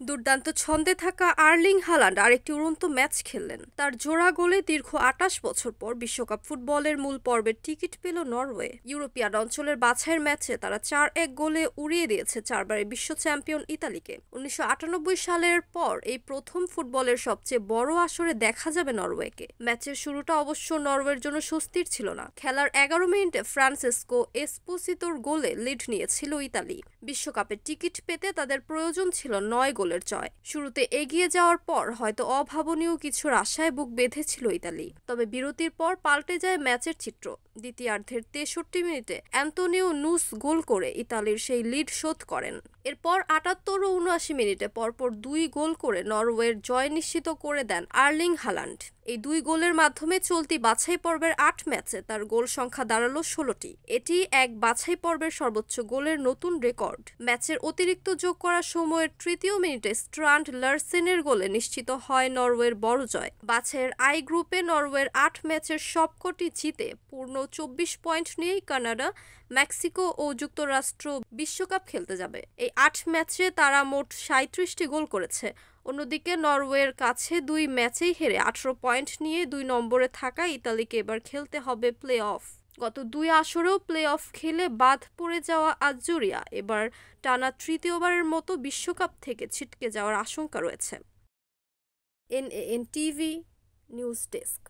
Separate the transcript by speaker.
Speaker 1: দুর্দান্ত ছন্দে থাকা আর্লিং হালান্ড আরেকটি উড়ন্ত ম্যাচ খেললেন। তার জোড়া গোলে দীর্ঘ ২৮ বছর পর বিশ্বকাপ ফুটবলের মূল পর্বের টিকিট পেল নরওয়ে। ইউরোপিয়ান অঞ্চলের বাছাইয়ের ম্যাচে তারা ৪-১ গোলে উড়িয়ে দিয়েছে চারবারের বিশ্ব চ্যাম্পিয়ন ইতালিকে। ১৯৯৮ সালের পর এই প্রথম ফুটবলের সবচেয়ে বড় আসরে দেখা যাবে নরওয়েকে। ম্যাচের শুরুটা অবশ্য নরওয়ের জন্য স্বস্তির ছিল না। খেলার ১১ মিনিটে ফ্রান্সেসকো এসপোসিতোর গোলে লিড নিয়েছিল ইতালি। বিশ্বকাপের টিকিট পেতে তাদের প্রয়োজন ছিল ৯ গোলের জয়। শুরুতে এগিয়ে যাওয়ার পর হয়তো অভাবনীয় কিছুর আশায় বুক বেঁধেছিল ইতালি। তবে বিরতির পর পাল্টে যায় ম্যাচের চিত্র। দ্বিতীয়ার্ধের ৬৩ মিনিটে অ্যান্তোনিও নুস গোল করে ইতালির সেই লিড শোধ করেন। এরপর ৭৮ ও ৭৯ মিনিটে পরপর ২ গোল করে নরওয়ের জয় নিশ্চিত করে দেন আর্লিং হালান্ড। এই ২ গোলের মাধ্যমে চলতি বাছাই পর্বের ৮ ম্যাচে তার গোল সংখ্যা দাঁড়ালো ১৬টি। এটি এক বাছাই পর্বের সর্বোচ্চ গোলের নতুন রেকর্ড। ম্যাচের অতিরিক্ত যোগ করা সময়ের ৩০ মিনিটে স্ট্রান্ড লারসেনের গোলে নিশ্চিত হয় নরওয়ের বড় জয়। বাছাইয়ের আই গ্রুপে নরওয়ের ৮ ম্যাচের সবকটি জিতে পূর্ণ ২৪ পয়েন্ট নিয়েই কানাডা, মেক্সিকো ও যুক্তরাষ্ট্র বিশ্বকাপ খেলতে যাবে। এই ৮ ম্যাচে তারা মোট ৩৭টি গোল করেছে। অন্যদিকে নরওয়ের কাছে ২ ম্যাচেই হেরে ১৮ পয়েন্ট নিয়ে ২ নম্বরে থাকা ইতালিকে এবার খেলতে হবে প্লে অফ। গত ২ আসরেও প্লে অফ খেলে বাদ পড়ে যাওয়া আজুরিয়া এবার টানা তৃতীয়বারের মতো বিশ্বকাপ থেকে ছিটকে যাওয়ার আশঙ্কা রয়েছে। এনএএন টিভি নিউজ ডেস্ক।